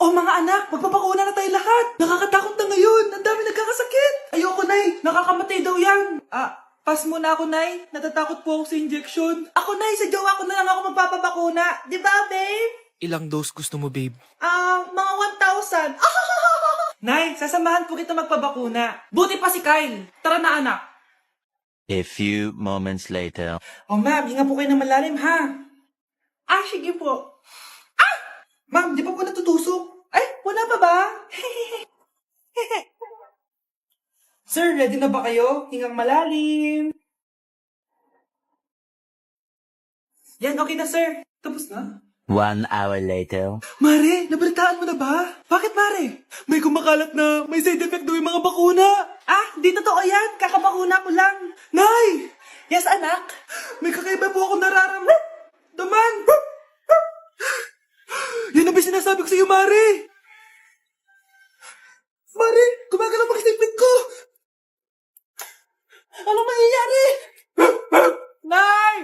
Oh mga anak, magpapakuna na tayo lahat. Nakakatakot na ngayon. Ang dami nagkakasakit. Ayoko, Nay. Nakakamatay daw yan. Pass muna ako, Nay. Natatakot po ako sa injection. Ako, Nay. Sa jowa ko na lang ako magpapabakuna. Di ba, babe? Ilang dose gusto mo, babe? Mga 1,000. Nay, sasamahan po kita magpabakuna. Buti pa si Kyle. Tara na, anak. A few moments later. Oh, ma'am, hinga po kayo ng malalim, ha? Sige po. Ma'am, di pa po natutusok? Ay, wala pa ba? Sir, ready na ba kayo? Hingang malalim. Yan, okay na, sir. Tapos na. 1 hour later. Mare, nabalitaan mo na ba? Bakit, Mare? May kumakalat na may side effect daw yung mga bakuna. Di totoo yan. Kakabakuna ko lang. Nay! Yes, anak? May kakaiba po ako nararamdaman. Yan ang ba sinasabi ko sa iyo, Mare? Mare, gumagalaw ang isipin ko. Anong mangyayari? Nay!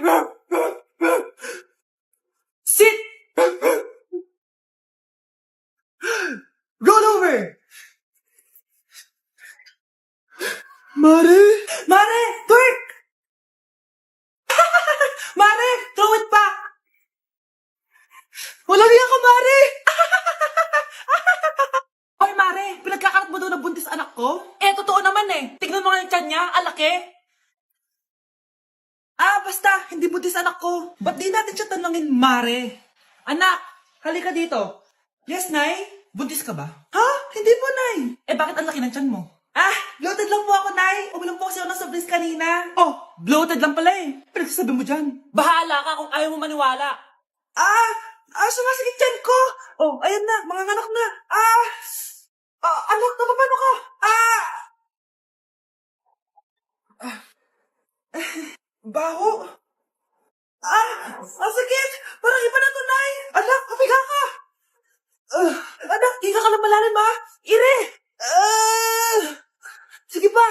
Sit! Roll over! Mare! Mare! Twerk! Mare! Throw it back! Walang iya ka, Mare! Hoy, Mare! Pinagkakarat mo daw na buntis anak ko? Totoo naman Tignan mo nga yung tiyan niya, alaki. Basta, hindi buntis anak ko. Ba't di natin siya tanungin, Mare? Anak, halika dito. Yes, Nay? Buntis ka ba? Ha? Hindi po, Nay. Bakit ang laki ng tiyan mo? Bloated lang po ako, Nay. Uminom po kasi ako ng sobris kanina. Bloated lang pala Pinagsasabi mo dyan. Bahala ka kung ayaw mo maniwala. Sumasakit tiyan ko. Ayan na, mga anak na. Anak, napapano ka? Baho. Sakit. Parang iba na to, Nay. Anak, papiga ka. Anak, higa ka lang malalim, ha? Ire. Sige pa.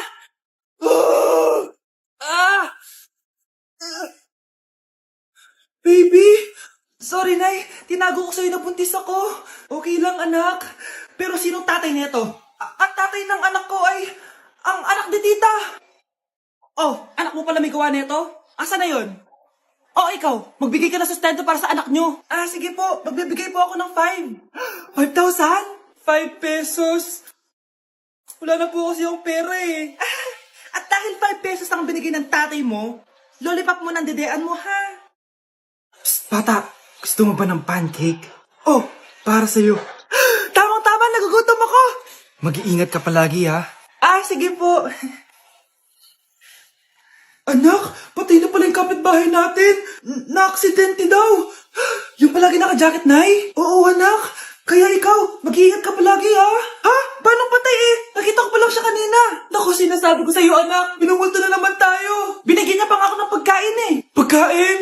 Baby. Sorry, Nay. Tinago ko sa'yo na buntis ako. Okay lang, anak. Pero sinong tatay nito? Ang tatay ng anak ko ay ang anak ni tita. Anak mo pala may gawa nito? Asa na yun? Ikaw, magbigay ka na sustento para sa anak nyo. Sige po, magbibigay po ako ng 5. 5,000? 5 pesos. Wala na po kasi yung pera At dahil 5 pesos ang binigay ng tatay mo, lollipop mo ng dedean mo, ha? Psst, bata, gusto mo ba ng pancake? Para sa'yo. Tamang-tama, nagugutom ako. Mag-iingat ka palagi, ha? Sige po. Anak, patay na pala yung kapitbahay natin. Na-aksidente daw. Yung palagi naka-jacket, Nay? Oo, anak. Kaya ikaw, mag-iingat ka palagi, ha? Paano patay Nakita ko pa lang siya kanina. Naku, sinasabi ko sa'yo, anak. Binumulto na naman tayo. Binigyan niya pa nga ako ng pagkain Pagkain?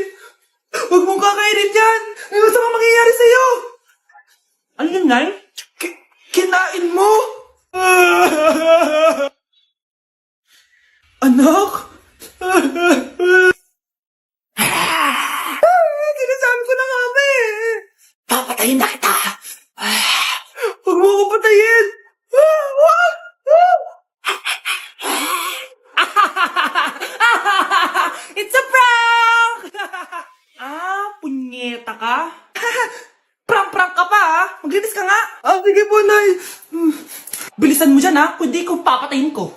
Huwag mong kakainin yan. May masamang mangyayari sa'yo. Ano yun, Nay? Kinain mo? Anak? Sinasabi ko na nga ba Papatayin na kita. Huwag mo ako patayin. It's a prank! Punyeta ka? Prank ka pa, Maglinis ka nga. Sige po, Nay. Bilisan mo dyan, kundi ko papatayin ko.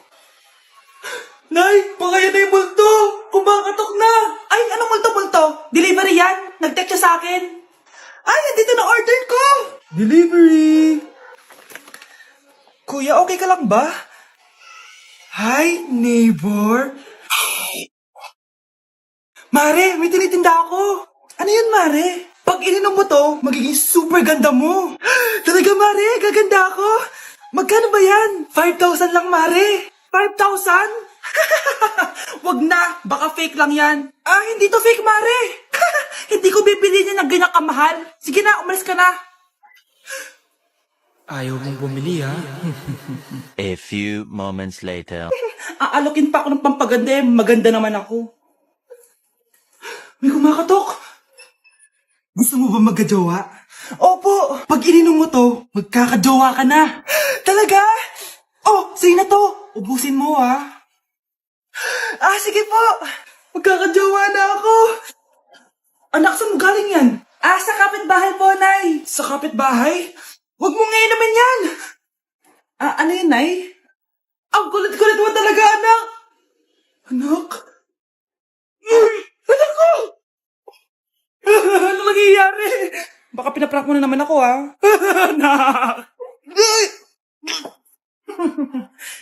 Nay, pakaya na yung multo. Kumakatok na. Ay, anong multo-multo? Delivery yan. Nag-text siya sa akin. Ay, nandito na order ko. Delivery. Kuya, okay ka lang ba? Hi, neighbor. Mare, may tinitinda ako. Ano yun, Mare? Pag ininom mo to, magiging super ganda mo. Talaga, Mare, gaganda ako. Magkano ba yan? 5,000 lang, Mare. 5,000? Wag na, baka fake lang yan. Hindi to fake, Mare. Hindi ko bibili niya ng ganyan kamahal. Sige na, umalis ka na. Ayaw mong bumili, ha? A few moments later. Aalokin pa ako ng pampaganda maganda naman ako. May kumakatok. Gusto mo ba magkajowa? Opo, pag ininom mo to, magkakajowa ka na. Talaga? Oh, sa'yo na to. Ubusin mo, ha? Sige po. Magkakajowa na ako. Anak, saan mo galing yan? Sa kapitbahay po, Nay. Sa kapitbahay? Huwag mo ngayon naman yan. Ano yun, Nay? Ang kulit-kulit mo talaga, anak. Anak? Anak ko! Ano nangyayari? Baka pinaprank mo na naman ako, ha? Anak!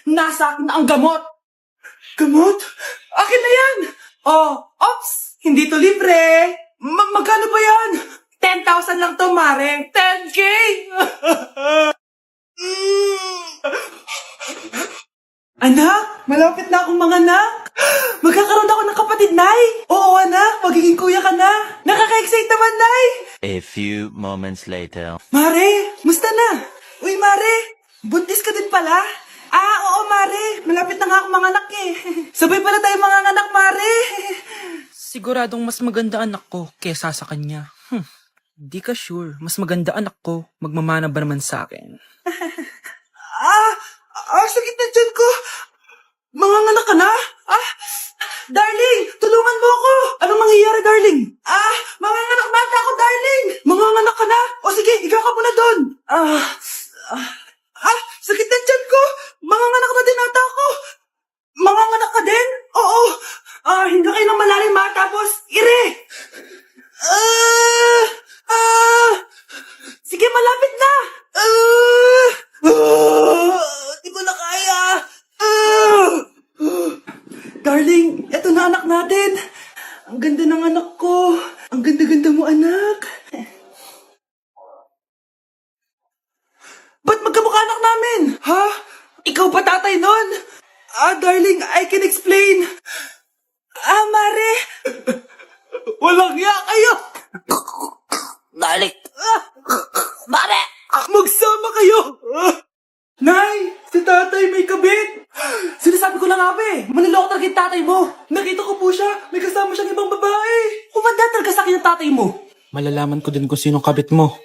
Nasa akin na ang gamot. Gamot? Akin na yan! Ops! Hindi to libre! Magkano ba yan? 10,000 lang to, Mare. 10K! Anak, malapit na akong manganak. Magkakaroon ako ng kapatid, Nay. Oo, anak, magiging kuya ka na. Nakaka-excite naman, Nay. A few moments later. Mare, musta na? Uy, Mare, buntis ka din pala? Oo, Mare. Malapit na nga akong manganak eh. Sabay pala tayo manganganak, Mare. Siguradong mas maganda anak ko kesa sa kanya. Di ka sure. Mas maganda anak ko. Magmamana ba naman sa akin? Sakit na dyan ko. Manganganak ka na? Darling, tulungan mo ako. Anong mangyayari, darling? Manganganak bata ako, darling. Manganganak ka na? O sige, ikaw ka muna doon. Sakit na dyan ko. Manganganak na din ata ako. Manganganak ka din? Oo. Hindi kayo ng malalim ha, tapos ire. Sige, malapit na. Di ko na kaya. Darling, eto na anak natin. Ang ganda ng anak ko. Ang ganda-ganda mo, anak. Ba't magkamukha anak namin? Ha? Ikaw ba tatay nun? Darling, I can explain. Mare. Walang hiya kayo. Darling. Mare! Magsama kayo. Nay, si tatay may kabit. Sinasabi ko lang nga ba maniloko talaga yung tatay mo. Nakita ko po siya, may kasama siyang ibang babae. Kumanda talaga sa akin yung tatay mo. Malalaman ko din kung sinong kabit mo.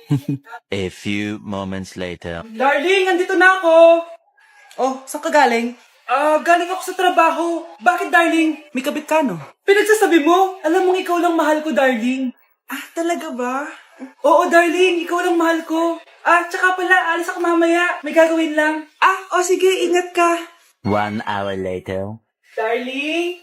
A few moments later. Darling, andito na ako. Saan ka galing? Galing ako sa trabaho. Bakit, darling? May kabit ka, no? Pinagsasabi mo, alam mong ikaw lang mahal ko, darling. Talaga ba? Oo, darling, ikaw lang mahal ko. Tsaka pala, alis ako mamaya. May gagawin lang. Sige, ingat ka. 1 hour later. Darling?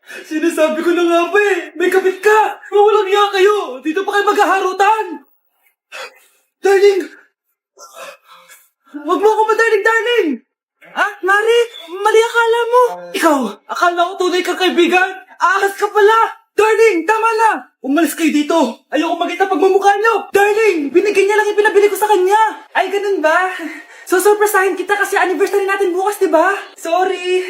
Sinasabi ko na nga ba may kabit ka! Walang iya kayo! Dito pa kayo maghaharutan! Darling! Wag mo ako darling! Mari! Mali akala mo! Ikaw! Akala ko tunay kang kaibigan! Ahas ka pala! Darling! Tama na! Umalis kayo dito! Ayoko makita pagmumukha nyo! Darling! Binigyan niya lang yung pinabili ko sa kanya! Ay, ganun ba? So, surpresahin kita kasi anniversary natin bukas, diba? Sorry!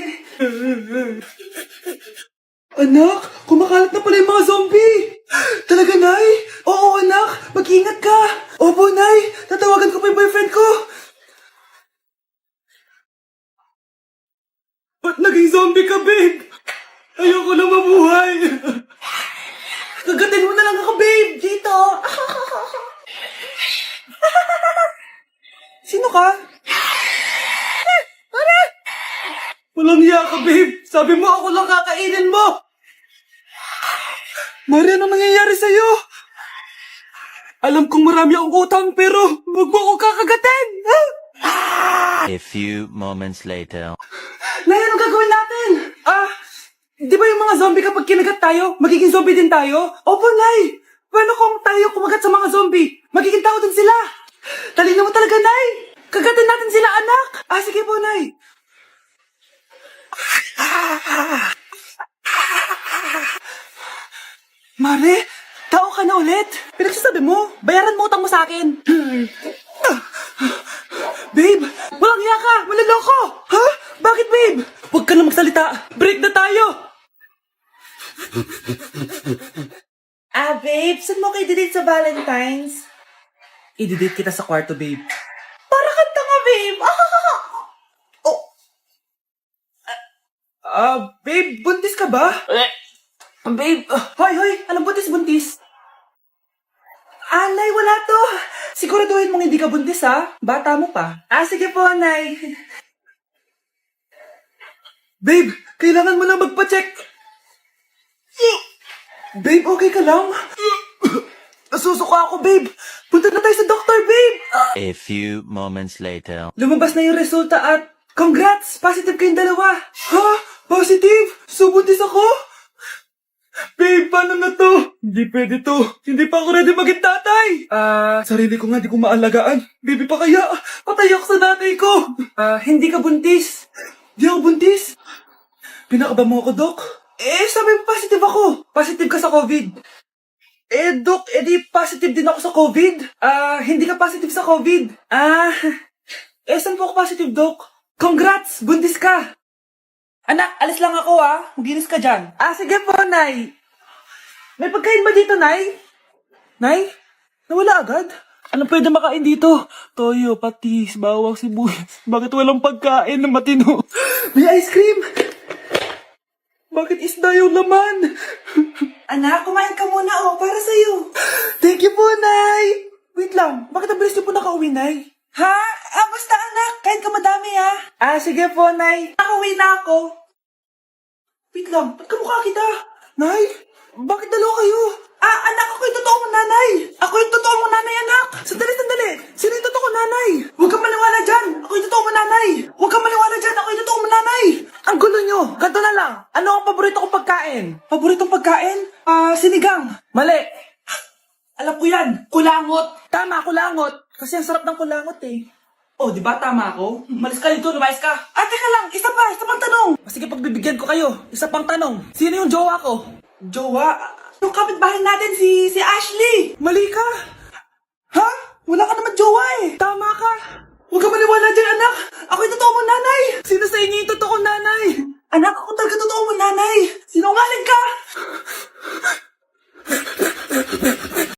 Anak, kumakalat na pala yung mga zombie! Talaga, Nay? Oo, anak, mag-ingat ka! Opo, Nay, tatawagan ko pa yung boyfriend ko! Ba't naging zombie ka, babe? Ayoko na mabuhay! Kagatin mo na lang ako, babe! Dito! Sino ka? Walang hiya ka, babe! Sabi mo ako lang kakainin mo! Mari, anong nangyayari sa'yo? Alam kong marami akong utang, pero wag mo ako kakagatin! A few moments later. Nay, anong gagawin natin? Di ba yung mga zombie kapag kinagat tayo, magiging zombie din tayo? Opo, Nay! Paano kung tayo kumagat sa mga zombie? Magiging tao din sila! Talino mo talaga, Nay! Kagatin natin sila, anak! Sige po, Nay! Mare, tao ka na ulit. Pinagsasabi mo, bayaran mo utang mo sa akin. Babe, walang hiya ka, maloloko. Ha? Bakit, babe? Huwag ka na magsalita. Break na tayo. Babe, saan mo kayo didate sa Valentine's? I-didate kita sa kwarto, babe. Para kang tanga, babe. Babe, buntis ka ba? Babe, hoy, anong buntis? Nay, wala to. Siguraduhin mong hindi ka buntis, ha? Bata mo pa. Sige po, Nay. Babe, kailangan mo na magpa-check. Babe, okay ka lang? Nasusuka ako, babe. Punta na tayo sa doktor, babe. A few moments later. Lumabas na yung resulta at congrats! Positive kayong dalawa. Ha? Positive? So, buntis ako? Babe, paano na to? Hindi pwede to. Hindi pa ako ready maging tatay. Sarili ko nga di ko maalagaan. Baby pa kaya? Patay ako sa nanay ko. Hindi ka buntis. Di ako buntis. Pinakaba mo ako, Dok. Sabi mo positive ako. Positive ka sa COVID. Dok, di positive din ako sa COVID. Hindi ka positive sa COVID. Saan po ako positive, Dok? Congrats! Buntis ka! Anak, alis lang ako, Maginis ka dyan. Sige po, Nay. May pagkain ba dito, Nay? Nay? Nawala agad? Ano pwede makain dito? Toyo, patis, bawang, sibuyas. Bakit walang pagkain na matino? May ice cream! Bakit isda yung laman? Anak, kumain ka muna, para sa'yo. Thank you po, Nay. Wait lang, bakit ang bilis niyo po nakauwi, Nay? Ha? Basta anak, kain ka madami, sige po, Nay. Nakauwi na ako. Wait lang, ba't kamukha kita? Nay, bakit dalawa kayo? Anak, ako yung totoo mong nanay. Ako yung totoo mong nanay, anak. Sandali. Sino yung totoo mong nanay? Huwag kang maniwala dyan. Ako yung totoo mong nanay. Huwag kang maniwala dyan. Ako yung totoo mong nanay. Ang gulo nyo. Ganto na lang. Ano ang paborito kong pagkain? Paboritong pagkain? Sinigang. Mali. Alam ko yan. Kulangot. Tama, kulangot. Kasi ang sarap ng kulangot, di ba tama ako? Malis ka dito, lumayas ka. Teka lang. Isa pang tanong. Sige, pagbibigyan ko kayo. Isa pang tanong. Sino yung jowa ko? Jowa? Yung kapitbahay natin, si Ashley. Mali ka.